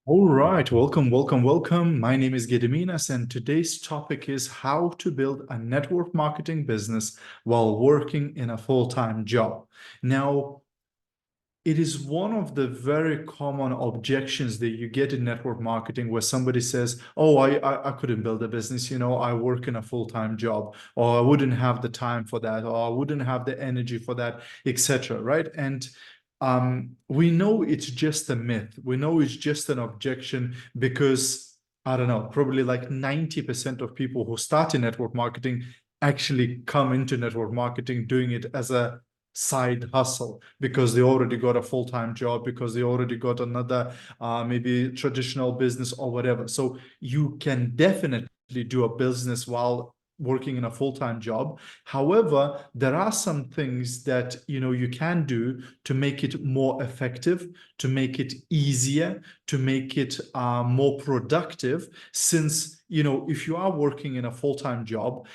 All right, welcome. My name is Gediminas, and today's topic is how to build a network marketing business while working in a full-time job. Now, it is one of the very common objections that you get in network marketing where somebody says, oh, I couldn't build a business, I work in a full-time job, or I wouldn't have the time for that, or I wouldn't have the energy for that, etc. Right? And we know it's just a myth. We know it's just an objection because I don't know, probably like 90% of people who start in network marketing actually come into network marketing doing it as a side hustle because they already got a full-time job, because they already got another maybe traditional business or whatever. So you can definitely do a business while working in a full-time job. However, there are some things that you can do to make it more effective, to make it easier, to make it more productive, since if you are working in a full-time job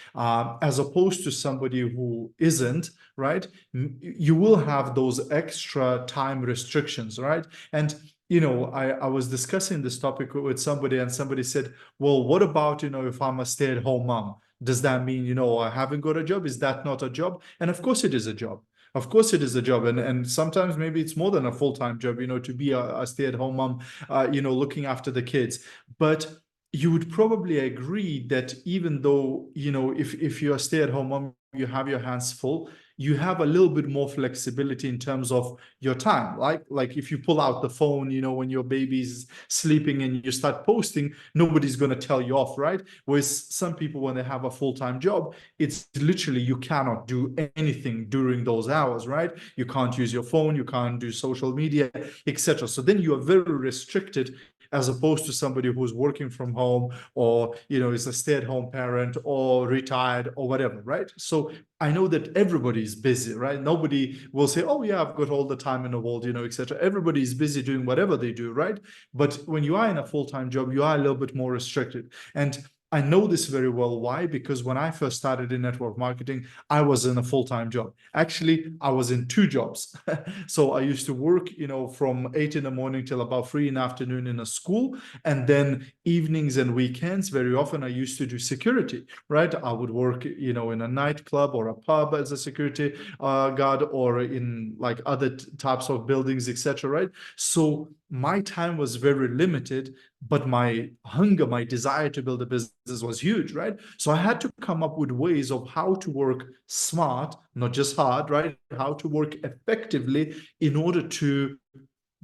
as opposed to somebody who isn't, right, you will have those extra time restrictions, right? And I was discussing this topic with somebody, and somebody said, well, what about if I'm a stay-at-home mom? Does that mean I haven't got a job? Is that not a job? And of course it is a job. Of course it is a job. And sometimes maybe it's more than a full-time job, to be a stay-at-home mom, looking after the kids. But you would probably agree that even though, if you're a stay-at-home mom, you have your hands full, you have a little bit more flexibility in terms of your time. Like if you pull out the phone, when your baby's sleeping and you start posting, nobody's going to tell you off, right? Whereas some people, when they have a full-time job, it's literally you cannot do anything during those hours, right? You can't use your phone, you can't do social media, etc. So then you are very restricted, as opposed to somebody who's working from home, or is a stay-at-home parent or retired or whatever, right? So I know that everybody's busy, right? Nobody will say, oh yeah, I've got all the time in the world, etc. Everybody's busy doing whatever they do, right? But when you are in a full-time job, you are a little bit more restricted. And I know this very well. Why? Because when I first started in network marketing, I was in a full-time job. Actually, I was in two jobs. So I used to work, from 8 in the morning till about 3 in the afternoon in a school. And then evenings and weekends, very often I used to do security, right? I would work, in a nightclub or a pub as a security guard, or in like other types of buildings, etc. Right? So my time was very limited, but my hunger, my desire to build a business was huge, right? So I had to come up with ways of how to work smart, not just hard, right? How to work effectively in order to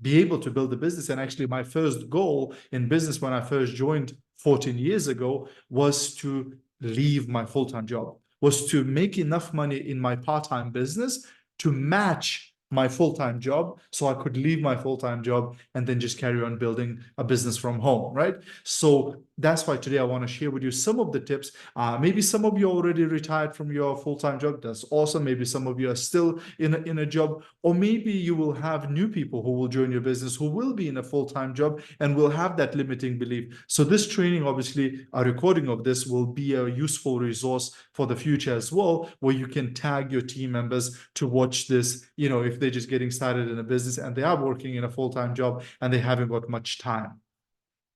be able to build a business. And actually, my first goal in business when I first joined 14 years ago was to leave my full-time job, was to make enough money in my part-time business to match my full-time job, so I could leave my full-time job and then just carry on building a business from home, right? So that's why today I want to share with you some of the tips. Maybe some of you already retired from your full-time job. That's awesome. Maybe some of you are still in a job, or maybe you will have new people who will join your business who will be in a full-time job and will have that limiting belief. So this training, obviously, a recording of this will be a useful resource for the future as well, where you can tag your team members to watch this, if they're just getting started in a business and they are working in a full-time job and they haven't got much time.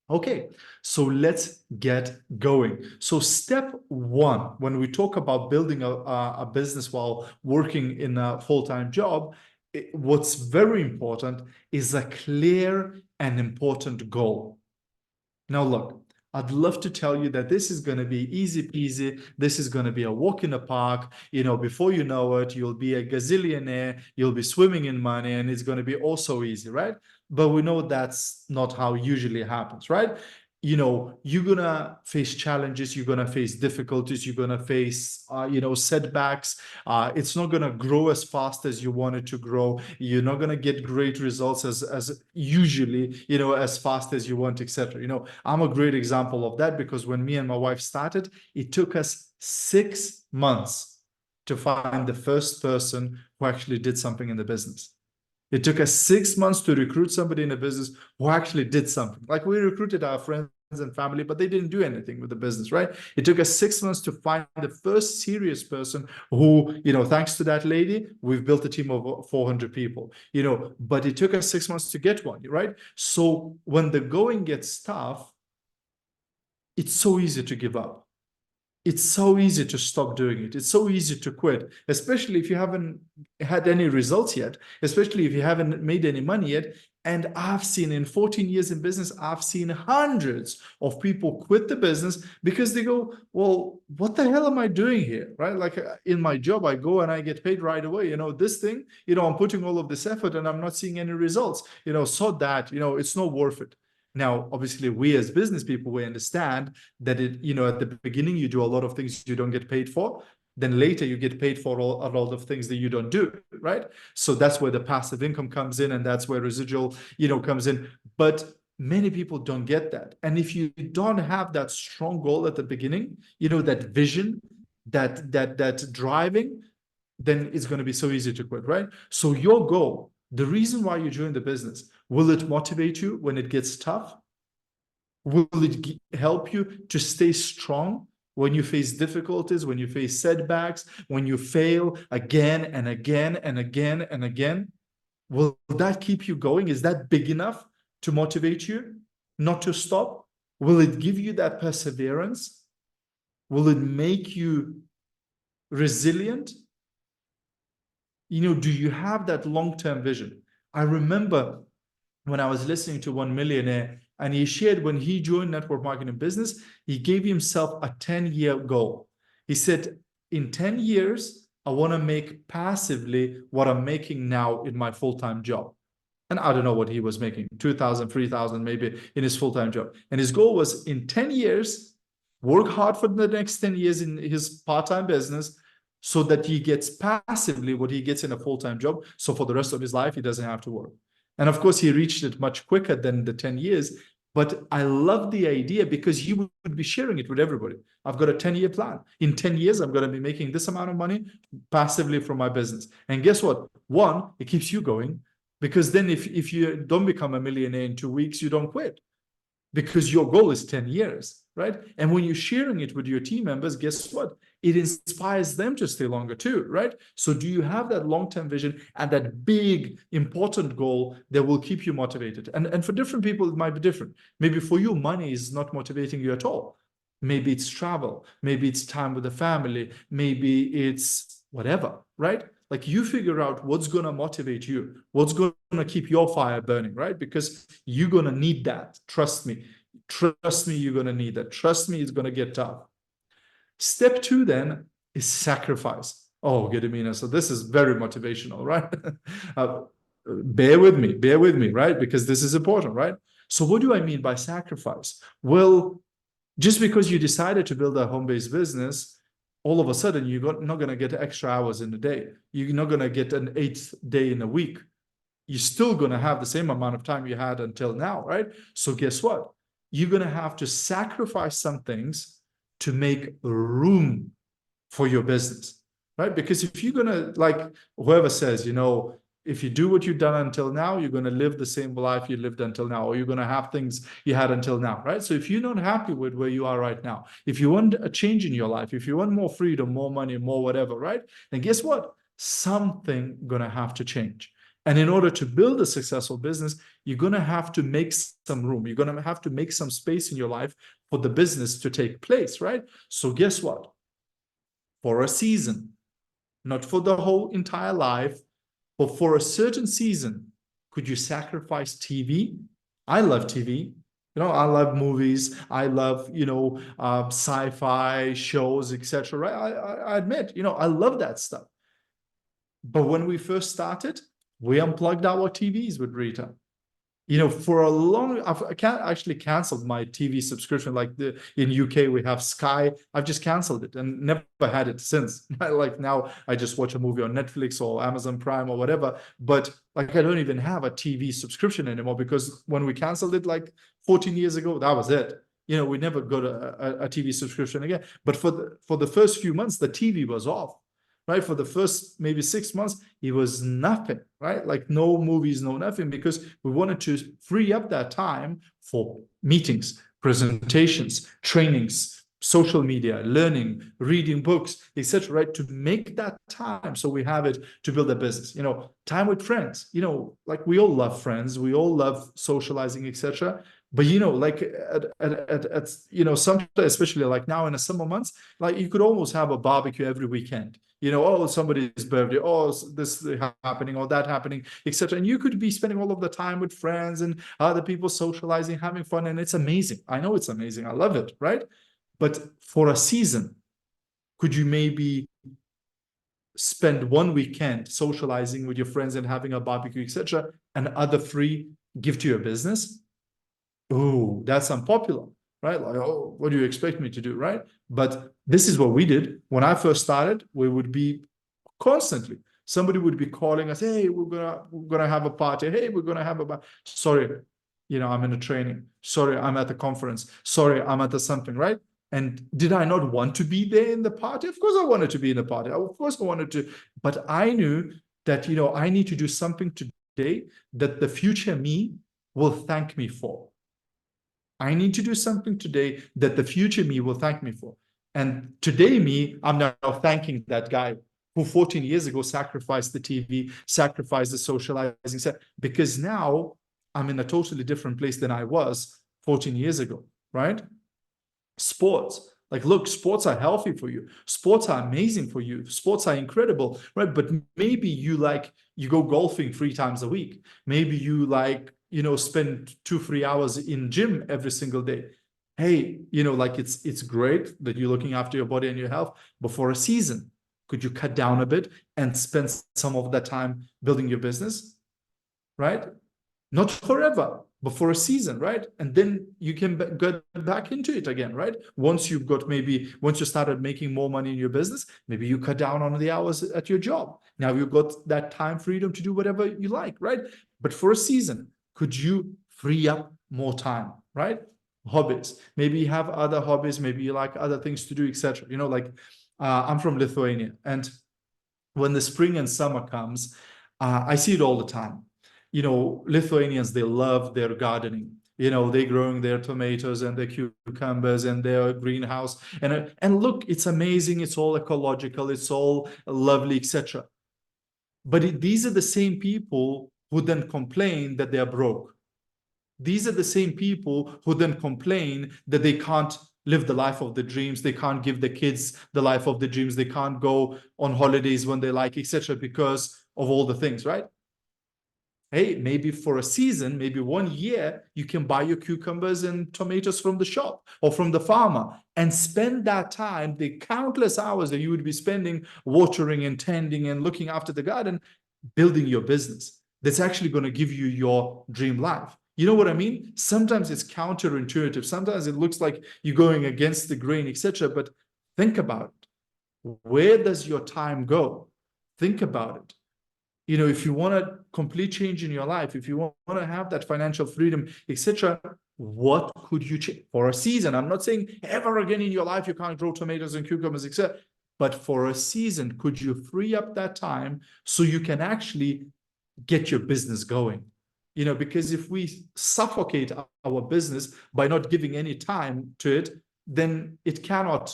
Okay, so let's get going. So step one, when we talk about building a business while working in a full-time job, what's very important is a clear and important goal. Now, look, I'd love to tell you that this is going to be easy peasy. This is going to be a walk in the park. Before you know it, you'll be a gazillionaire. You'll be swimming in money, and it's going to be all so easy, right? But we know that's not how usually happens, right? You're gonna face challenges, you're gonna face difficulties, you're gonna face setbacks. It's not gonna grow as fast as you want it to grow. You're not gonna get great results as usually, as fast as you want, etc. I'm a great example of that, because when me and my wife started, it took us 6 months to find the first person who actually did something in the business. It took us 6 months to recruit somebody in a business who actually did something. Like, we recruited our friends and family, but they didn't do anything with the business, right? It took us 6 months to find the first serious person who, thanks to that lady, we've built a team of 400 people, but it took us 6 months to get one, right? So when the going gets tough, it's so easy to give up. It's so easy to stop doing it. It's so easy to quit, especially if you haven't had any results yet, especially if you haven't made any money yet. And I've seen in 14 years in business, I've seen hundreds of people quit the business because they go, well, what the hell am I doing here? Right? Like in my job, I go and I get paid right away. This thing, I'm putting all of this effort and I'm not seeing any results, so that, it's not worth it. Now, obviously, we as business people, we understand that at the beginning, you do a lot of things you don't get paid for. Then later you get paid for a lot of things that you don't do, right? So that's where the passive income comes in, and that's where residual, comes in. But many people don't get that. And if you don't have that strong goal at the beginning, that vision, that driving, then it's going to be so easy to quit, right? So your goal, the reason why you're doing the business, will it motivate you when it gets tough? Will it help you to stay strong when you face difficulties, when you face setbacks, when you fail again and again and again and again? Will that keep you going? Is that big enough to motivate you not to stop? Will it give you that perseverance? Will it make you resilient? Do you have that long-term vision? I remember when I was listening to one millionaire, and he shared when he joined network marketing business, he gave himself a 10-year goal. He said, in 10 years, I want to make passively what I'm making now in my full-time job. And I don't know what he was making, 2,000, 3,000 maybe in his full-time job. And his goal was in 10 years, work hard for the next 10 years in his part-time business so that he gets passively what he gets in a full-time job. So for the rest of his life, he doesn't have to work. And of course, he reached it much quicker than the 10 years. But I love the idea because he would be sharing it with everybody. I've got a 10-year plan. In 10 years, I'm going to be making this amount of money passively from my business. And guess what? One, it keeps you going, because then if you don't become a millionaire in 2 weeks, you don't quit, because your goal is 10 years, right? And when you're sharing it with your team members, guess what? It inspires them to stay longer too, right? So do you have that long-term vision and that big, important goal that will keep you motivated? And for different people, it might be different. Maybe for you, money is not motivating you at all. Maybe it's travel. Maybe it's time with the family. Maybe it's whatever, right? Like you figure out what's going to motivate you, what's going to keep your fire burning, right? Because you're going to need that. Trust me. Trust me, you're going to need that. Trust me, it's going to get tough. Step 2 then is sacrifice. Oh, Gediminas. So this is very motivational, right? Bear with me, right? Because this is important, right? So what do I mean by sacrifice? Well, just because you decided to build a home-based business, all of a sudden you're not going to get extra hours in a day. You're not going to get an 8th day in a week. You're still going to have the same amount of time you had until now, right? So guess what? You're going to have to sacrifice some things to make room for your business, right? Because if you're going to, like whoever says, if you do what you've done until now, you're going to live the same life you lived until now, or you're going to have things you had until now, right? So if you're not happy with where you are right now, if you want a change in your life, if you want more freedom, more money, more whatever, right? Then guess what? Something going to have to change. And in order to build a successful business, you're going to have to make some room. You're going to have to make some space in your life for the business to take place, right? So guess what? For a season, not for the whole entire life, but for a certain season, could you sacrifice TV? I love TV. I love movies. I love, sci-fi shows, etc. Right? I admit, I love that stuff. But when we first started, we unplugged our TVs with Rita. For a long, I can't actually canceled my TV subscription. Like in UK, we have Sky. I've just canceled it and never had it since. Like now, I just watch a movie on Netflix or Amazon Prime or whatever. But like, I don't even have a TV subscription anymore, because when we canceled it like 14 years ago, that was it. We never got a TV subscription again. But for the first few months, the TV was off. Right? For the first maybe 6 months, it was nothing, right? Like no movies, no nothing, because we wanted to free up that time for meetings, presentations, trainings, social media, learning, reading books, etc., right? To make that time so we have it to build a business. Time with friends, like we all love friends, we all love socializing, etc. But like some, especially like now in the summer months, like you could almost have a barbecue every weekend. Oh, somebody's birthday, oh, this happening or that happening, etc. And you could be spending all of the time with friends and other people socializing, having fun, and it's amazing. I know it's amazing. I love it, right? But for a season, could you maybe spend one weekend socializing with your friends and having a barbecue, etc., and other free give to your business? Oh, that's unpopular, right? Like, oh, what do you expect me to do, right? But this is what we did. When I first started, we would be constantly, somebody would be calling us, hey, we're gonna have a party. Hey, we're gonna have a sorry, I'm in a training. Sorry, I'm at the conference. Sorry, I'm at the something, right? And did I not want to be there in the party? Of course I wanted to be in the party. Of course I wanted to, but I knew that, I need to do something today that the future me will thank me for. I need to do something today that the future me will thank me for. And today me, I'm now thanking that guy who 14 years ago sacrificed the TV, sacrificed the socializing, because now I'm in a totally different place than I was 14 years ago, right? Sports. Like, look, sports are healthy for you. Sports are amazing for you. Sports are incredible, right? But maybe you go golfing 3 times a week. Maybe you spend 2-3 hours in gym every single day. Hey, it's great that you're looking after your body and your health, but for a season, could you cut down a bit and spend some of that time building your business, right? Not forever, but for a season, right? And then you can get back into it again, right? Once you started making more money in your business, maybe you cut down on the hours at your job. Now you've got that time freedom to do whatever you like, right? But for a season, could you free up more time, right? Hobbies. Maybe you have other hobbies, maybe you like other things to do, etc. I'm from Lithuania, and when the spring and summer comes, I see it all the time. Lithuanians, they love their gardening. They're growing their tomatoes and their cucumbers and their greenhouse. And look, it's amazing. It's all ecological. It's all lovely, etc. But these are the same people who then complain that they're broke. These are the same people who then complain that they can't live the life of their dreams. They can't give the kids the life of their dreams. They can't go on holidays when they like, etc., because of all the things, right? Hey, maybe for a season, maybe 1 year, you can buy your cucumbers and tomatoes from the shop or from the farmer and spend that time, the countless hours that you would be spending watering and tending and looking after the garden, building your business. That's actually going to give you your dream life. You know what I mean? Sometimes it's counterintuitive. Sometimes it looks like you're going against the grain, etc. But think about it. Where does your time go? Think about it. If you want a complete change in your life, if you want to have that financial freedom, etc., what could you change for a season? I'm not saying ever again in your life you can't grow tomatoes and cucumbers, etc. But for a season, could you free up that time so you can actually get your business going? Because if we suffocate our business by not giving any time to it, then it cannot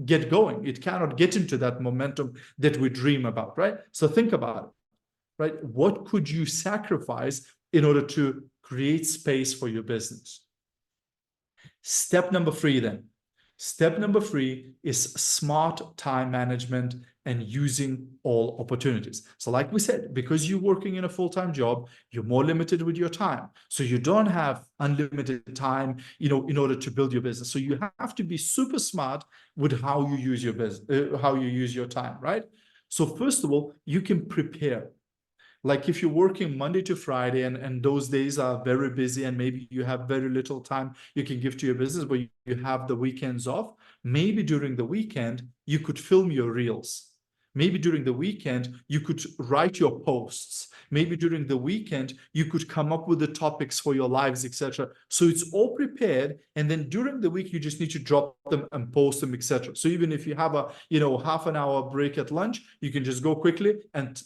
get going. It cannot get into that momentum that we dream about, right? So think about it. Right? What could you sacrifice in order to create space for your business? Step number 3 then. Step number 3 is smart time management and using all opportunities. So like we said, because you're working in a full-time job, you're more limited with your time. So you don't have unlimited time, in order to build your business. So you have to be super smart with how you use your business, how you use your time, right? So first of all, you can prepare. Like if you're working Monday to Friday and those days are very busy and maybe you have very little time you can give to your business, but you have the weekends off, maybe during the weekend, you could film your reels. Maybe during the weekend, you could write your posts. Maybe during the weekend, you could come up with the topics for your lives, etc. So it's all prepared. And then during the week, you just need to drop them and post them, etc. So even if you have a, half an hour break at lunch, you can just go quickly and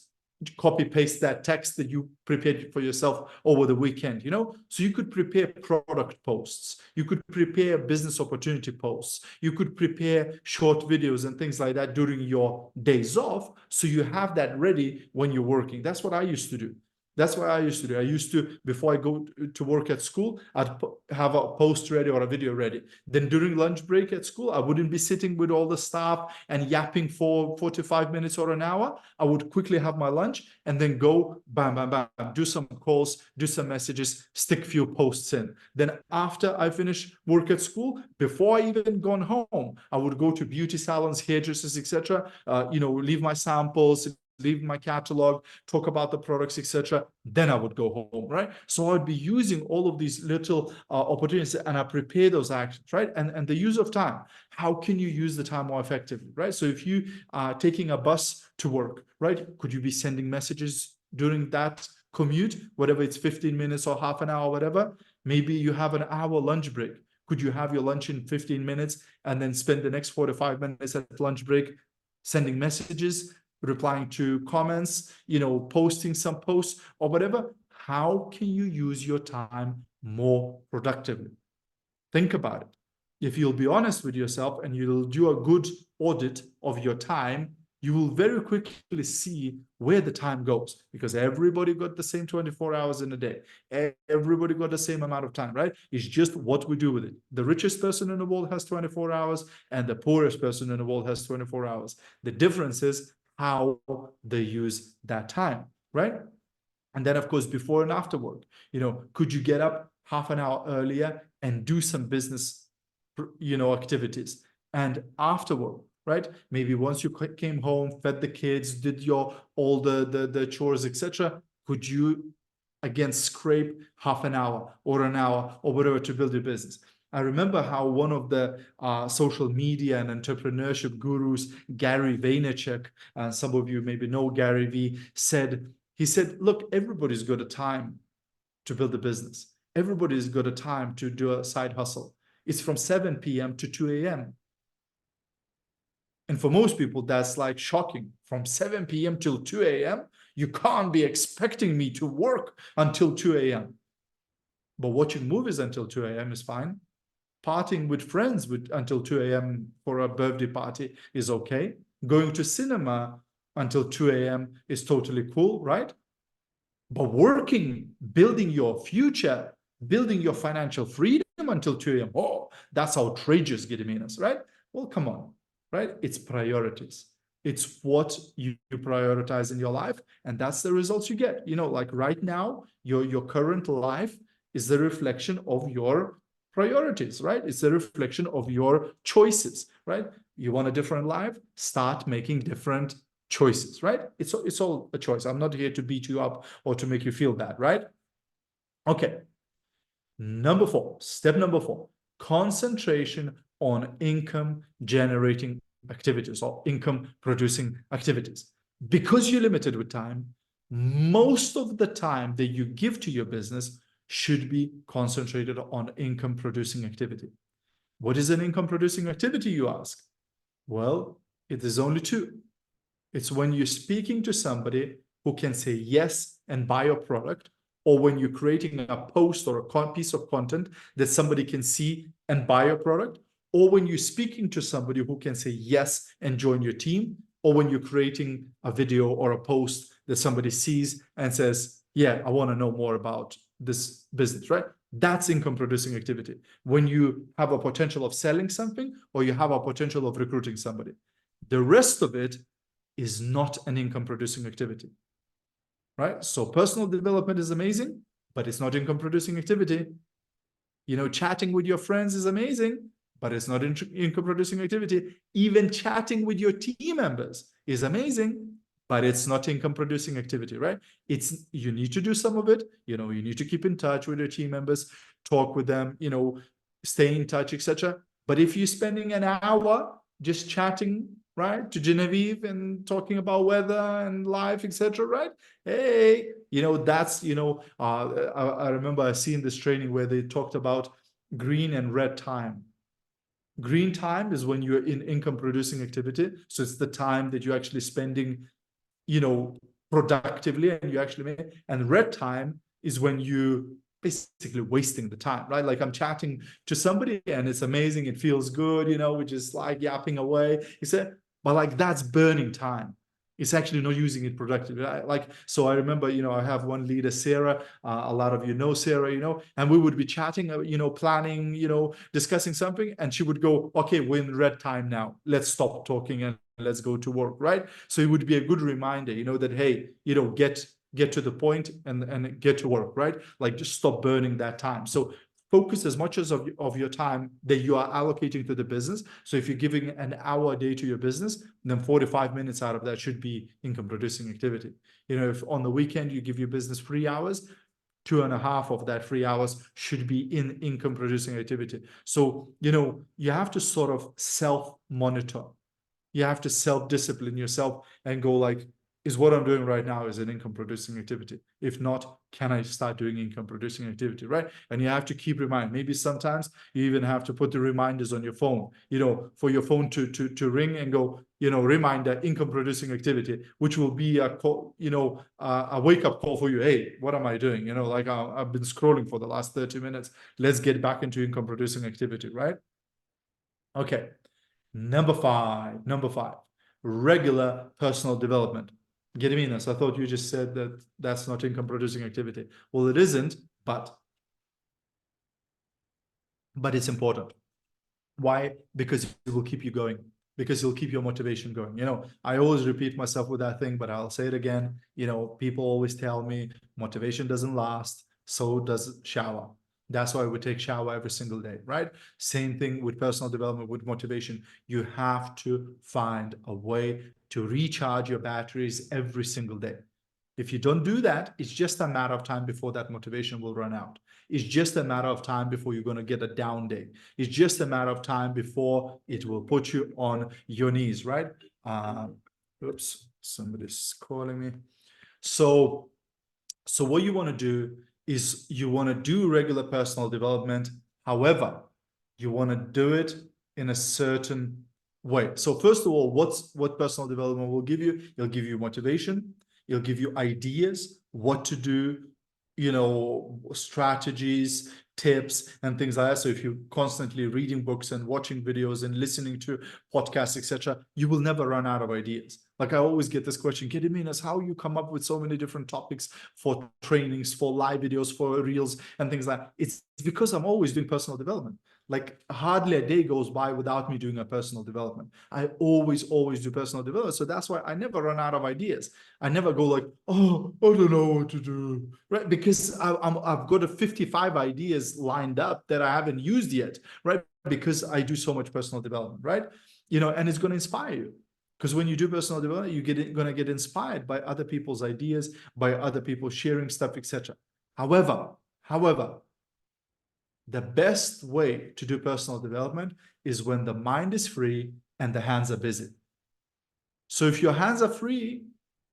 copy paste that text that you prepared for yourself over the weekend, so you could prepare product posts, you could prepare business opportunity posts, you could prepare short videos and things like that during your days off, so you have that ready when you're working. That's what I used to do. That's what I used to do. I used to, before I go to work at school, I'd have a post ready or a video ready. Then during lunch break at school, I wouldn't be sitting with all the staff and yapping for 45 minutes or an hour. I would quickly have my lunch and then go bam, bam, bam, do some calls, do some messages, stick few posts in. Then after I finish work at school, before I even gone home, I would go to beauty salons, hairdressers, etc. Leave my samples, leave my catalog, talk about the products, etc. Then I would go home, right? So I'd be using all of these little opportunities, and I prepare those actions, right? And the use of time. How can you use the time more effectively, right? So if you are taking a bus to work, right, could you be sending messages during that commute, whatever it's 15 minutes or half an hour, whatever? Maybe you have an hour lunch break. Could you have your lunch in 15 minutes and then spend the next 45 minutes at lunch break sending messages, replying to comments, posting some posts or whatever? How can you use your time more productively? Think about it. If you'll be honest with yourself and you'll do a good audit of your time, you will very quickly see where the time goes, because everybody got the same 24 hours in a day. Everybody got the same amount of time, right? It's just what we do with it. The richest person in the world has 24 hours and the poorest person in the world has 24 hours. The difference is how they use that time, right? And then, of course, before and after work, could you get up half an hour earlier and do some business, activities? And after work, right? Maybe once you came home, fed the kids, did all the chores, etc. Could you again scrape half an hour or an hour or whatever to build your business? I remember how one of the social media and entrepreneurship gurus, Gary Vaynerchuk, and some of you maybe know Gary V, he said, look, everybody's got a time to build a business. Everybody's got a time to do a side hustle. It's from 7 p.m. to 2 a.m. And for most people, that's like shocking. From 7 p.m. till 2 a.m., you can't be expecting me to work until 2 a.m. But watching movies until 2 a.m. is fine. Partying with friends until 2 a.m. for a birthday party is okay. Going to cinema until 2 a.m. is totally cool, right? But working, building your future, building your financial freedom until 2 a.m., oh, that's outrageous, Gediminas, right? Well, come on, right? It's priorities. It's what you prioritize in your life, and that's the results you get. Like right now, your current life is the reflection of your priorities, right? It's a reflection of your choices, right? You want a different life? Start making different choices, right? It's all a choice. I'm not here to beat you up or to make you feel bad, right? Okay. Step number four, concentration on income generating activities or income producing activities. Because you're limited with time, most of the time that you give to your business should be concentrated on income producing activity. What is an income producing activity, you ask? Well, it is only two. It's when you're speaking to somebody who can say yes and buy your product, or when you're creating a post or a piece of content that somebody can see and buy your product, or when you're speaking to somebody who can say yes and join your team, or when you're creating a video or a post that somebody sees and says, yeah, I want to know more about this business, right? That's income producing activity. When you have a potential of selling something or you have a potential of recruiting somebody. The rest of it is not an income producing activity, right? So personal development is amazing, but it's not income producing activity. Chatting with your friends is amazing, but it's not income producing activity. Even chatting with your team members is amazing, but it's not income producing activity, right? You need to do some of it. You need to keep in touch with your team members, talk with them, stay in touch, etc. But if you're spending an hour just chatting, right, to Genevieve and talking about weather and life, etc., right? Hey, that's, I remember I seen this training where they talked about green and red time. Green time is when you're in income producing activity. So it's the time that you're actually spending, productively and you actually make. And red time is when you basically wasting the time, right? Like I'm chatting to somebody and it's amazing, it feels good, we're just like yapping away. He said, but like that's burning time. It's actually not using it productively. So I remember, I have one leader, Sarah. A lot of you know Sarah, and we would be chatting, planning, discussing something, and she would go, "Okay, we're in red time now. Let's stop talking and let's go to work," right? So it would be a good reminder, that hey, get to the point and get to work, right? Like just stop burning that time. So focus as much as of your time that you are allocating to the business. So if you're giving an hour a day to your business, then 45 minutes out of that should be income producing activity. If on the weekend you give your business 3 hours, 2.5 of that 3 hours should be in income producing activity. So, you have to sort of self monitor. You have to self-discipline yourself and go like, is what I'm doing right now is an income producing activity? If not, can I start doing income producing activity, right? And you have to keep reminding. Maybe sometimes you even have to put the reminders on your phone, for your phone to ring and go, reminder, income producing activity, which will be a call, a wake up call for you. Hey, what am I doing? Like I've been scrolling for the last 30 minutes. Let's get back into income producing activity, right? Okay. Number five, regular personal development. Gediminas, I thought you just said that that's not income producing activity. Well, it isn't, but it's important. Why? Because it will keep you going, because it'll keep your motivation going. I always repeat myself with that thing, but I'll say it again. People always tell me motivation doesn't last, so does shower. That's why we take shower every single day, right? Same thing with personal development, with motivation. You have to find a way to recharge your batteries every single day. If you don't do that, it's just a matter of time before that motivation will run out. It's just a matter of time before you're going to get a down day. It's just a matter of time before it will put you on your knees, right? Oops, somebody's calling me. So what you want to do is you want to do regular personal development. However, you want to do it in a certain way. So first of all, what personal development will give you? It'll give you motivation. It'll give you ideas, what to do, strategies, tips, and things like that. So if you're constantly reading books and watching videos and listening to podcasts, etc., you will never run out of ideas. Like I always get this question, Gediminas, how you come up with so many different topics for trainings, for live videos, for reels, and things like that? It's because I'm always doing personal development. Like hardly a day goes by without me doing a personal development. I always do personal development. So that's why I never run out of ideas. I never go like, oh, I don't know what to do, right? Because I've got a 55 ideas lined up that I haven't used yet, right? Because I do so much personal development, right? And it's going to inspire you. Because when you do personal development, you're going to get inspired by other people's ideas, by other people sharing stuff, etc. However, the best way to do personal development is when the mind is free and the hands are busy. So if your hands are free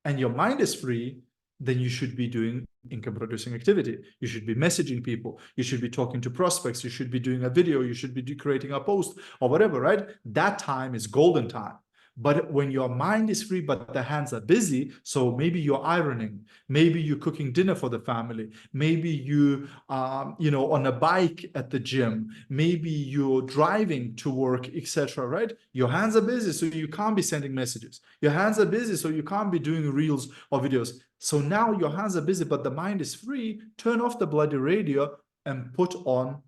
and your mind is free, then you should be doing income producing activity. You should be messaging people. You should be talking to prospects. You should be doing a video. You should be creating a post or whatever, right? That time is golden time. But when your mind is free, but the hands are busy, so maybe you're ironing, maybe you're cooking dinner for the family, maybe you, on a bike at the gym, maybe you're driving to work, etc. Right? Your hands are busy, so you can't be sending messages. Your hands are busy, so you can't be doing reels or videos. So now your hands are busy, but the mind is free. Turn off the bloody radio and put on,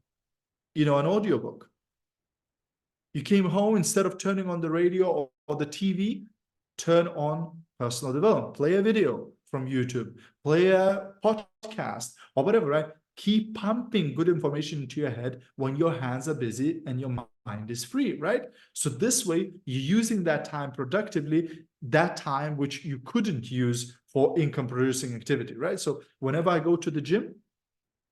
an audiobook. You came home, instead of turning on the radio or the TV, turn on personal development, play a video from YouTube, play a podcast or whatever, right? Keep pumping good information into your head when your hands are busy and your mind is free, right? So this way, you're using that time productively, that time which you couldn't use for income producing activity, right? So whenever I go to the gym,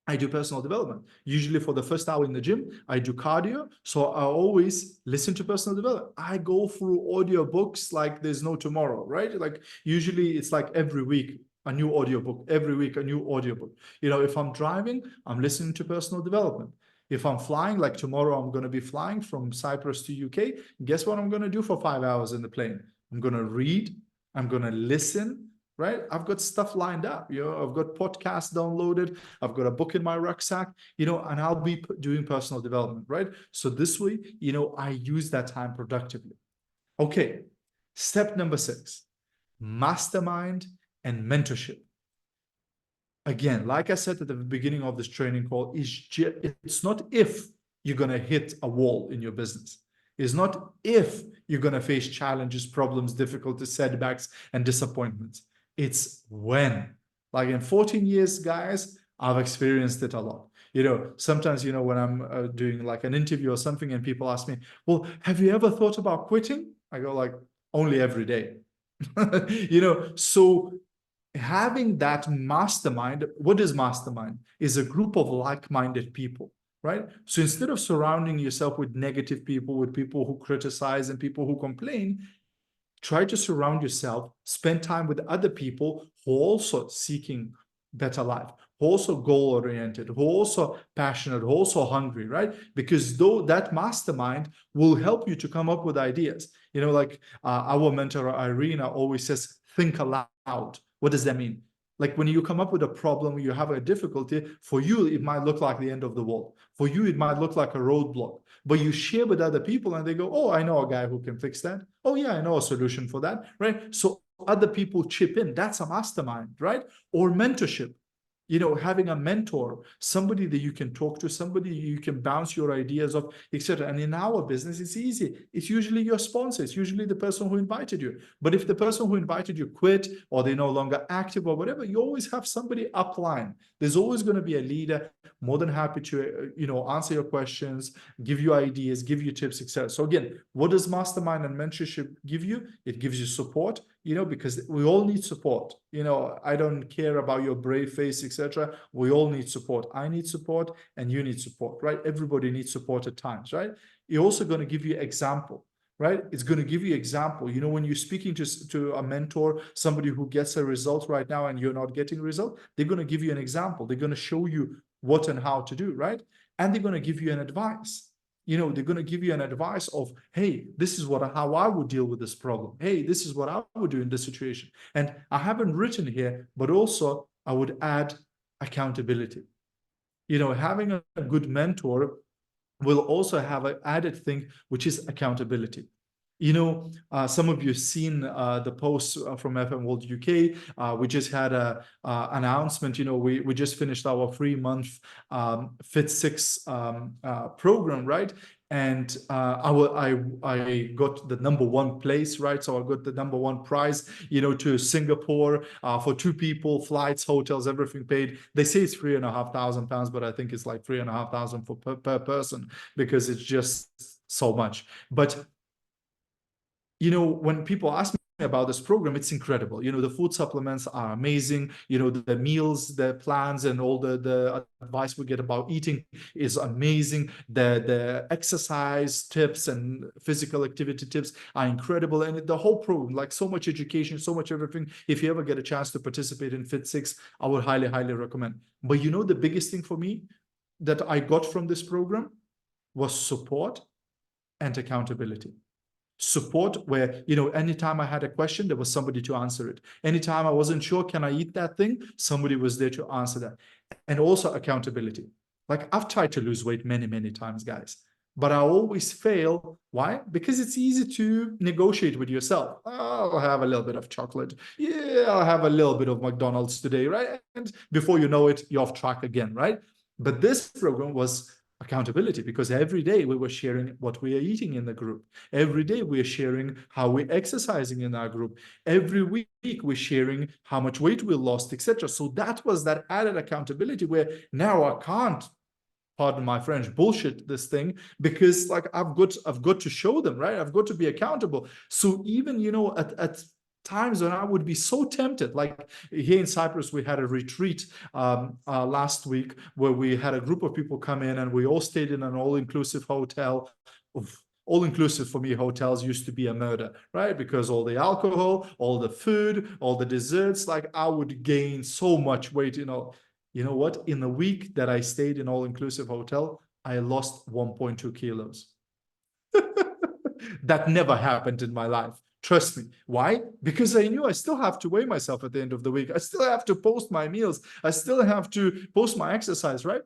I do personal development. Usually for the first hour in the gym, I do cardio. So I always listen to personal development. I go through audio books like there's no tomorrow, right? Like usually it's like every week, a new audiobook, every week, a new audiobook. If I'm driving, I'm listening to personal development. If I'm flying, like tomorrow, I'm going to be flying from Cyprus to UK. Guess what I'm going to do for 5 hours in the plane? I'm going to read. I'm going to listen right? I've got stuff lined up, I've got podcasts downloaded, I've got a book in my rucksack, and I'll be doing personal development, right? So this way, I use that time productively. Okay, step number 6, mastermind and mentorship. Again, like I said at the beginning of this training call, it's not if you're going to hit a wall in your business. It's not if you're going to face challenges, problems, difficulties, setbacks, and disappointments. It's when. Like in 14 years, guys, I've experienced it a lot. Sometimes, when I'm doing like an interview or something and people ask me, well, have you ever thought about quitting? I go like, only every day. So having that mastermind, what is mastermind? Is a group of like-minded people, right? So instead of surrounding yourself with negative people, with people who criticize and people who complain, try to surround yourself, spend time with other people who are also seeking better life, who are also goal-oriented, who are also passionate, who are also hungry, right? Because though that mastermind will help you to come up with ideas. Like our mentor Irina always says, think aloud. What does that mean? Like when you come up with a problem, you have a difficulty, for you, it might look like the end of the world. For you, it might look like a roadblock. But you share with other people and they go, oh, I know a guy who can fix that. Oh, yeah, I know a solution for that, right? So other people chip in. That's a mastermind, right? Or mentorship. Having a mentor, somebody that you can talk to, somebody you can bounce your ideas off, etc. And in our business, it's easy. It's usually your sponsor. It's usually the person who invited you. But if the person who invited you quit or they're no longer active or whatever, you always have somebody upline. There's always going to be a leader more than happy to, answer your questions, give you ideas, give you tips, etc. So again, what does mastermind and mentorship give you? It gives you support, because we all need support. I don't care about your brave face, etc. We all need support. I need support and you need support, right? Everybody needs support at times, right? It's also going to give you example, right? It's going to give you example. When you're speaking to a mentor, somebody who gets a result right now and you're not getting a result, they're going to give you an example. They're going to show you what and how to do, right? And they're going to give you an advice. They're going to give you an advice of, hey, this is how I would deal with this problem. Hey, this is what I would do in this situation. And I haven't written here, but also I would add accountability. Having a good mentor will also have an added thing, which is accountability. Some of you have seen the posts from FM World UK. We just had a announcement. We just finished our 3-month Fit 6 program, right? And I got the #1 place, right? So I got the #1 prize, to Singapore for 2 people, flights, hotels, everything paid. They say it's £3,500, but I think it's like 3,500 per person because it's just so much. But when people ask me about this program, it's incredible. The food supplements are amazing. The meals, the plans, and all the advice we get about eating is amazing. The exercise tips and physical activity tips are incredible. And the whole program, like so much education, so much everything. If you ever get a chance to participate in Fit 6, I would highly, highly recommend. But the biggest thing for me that I got from this program was support and accountability. Support where, anytime I had a question, there was somebody to answer it. Anytime I wasn't sure, can I eat that thing? Somebody was there to answer that. And also accountability. Like I've tried to lose weight many, many times, guys, but I always fail. Why? Because it's easy to negotiate with yourself. I'll have a little bit of chocolate. Yeah, I'll have a little bit of McDonald's today, right? And before you know it, you're off track again, right? But this program was accountability, because every day we were sharing what we are eating in the group. Every day we are sharing how we're exercising in our group. Every week we're sharing how much weight we lost, etc. So that was that added accountability where now I can't, pardon my French, bullshit this thing, because like I've got to show them, right? I've got to be accountable. So even at times when I would be so tempted, like here in Cyprus, we had a retreat last week where we had a group of people come in and we all stayed in an all-inclusive hotel. Oof. All-inclusive for me, hotels used to be a murder, right? Because all the alcohol, all the food, all the desserts, like I would gain so much weight, You know what? In the week that I stayed in all-inclusive hotel, I lost 1.2 kilos. That never happened in my life. Trust me. Why? Because I knew I still have to weigh myself at the end of the week. I still have to post my meals. I still have to post my exercise, right?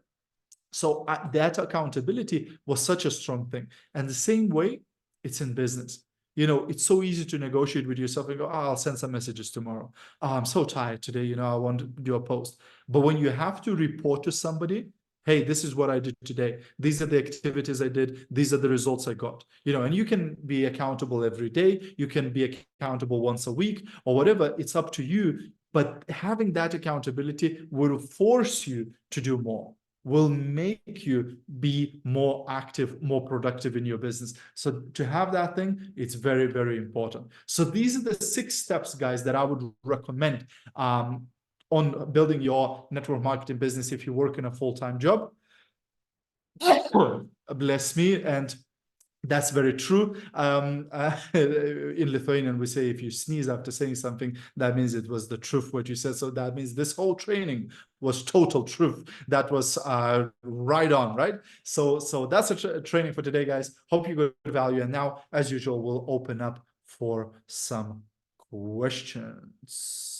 So that accountability was such a strong thing. And the same way, it's in business. It's so easy to negotiate with yourself and go, oh, I'll send some messages tomorrow. Oh, I'm so tired today. I want to do a post. But when you have to report to somebody, hey, this is what I did today. These are the activities I did. These are the results I got. And you can be accountable every day. You can be accountable once a week or whatever. It's up to you. But having that accountability will force you to do more, will make you be more active, more productive in your business. So to have that thing, it's very, very important. So these are the 6 steps, guys, that I would recommend on building your network marketing business if you work in a full-time job. Bless me. And that's very true. In Lithuanian, we say if you sneeze after saying something, that means it was the truth what you said. So that means this whole training was total truth. That was right on, right? So that's a training for today, guys. Hope you got value. And now, as usual, we'll open up for some questions.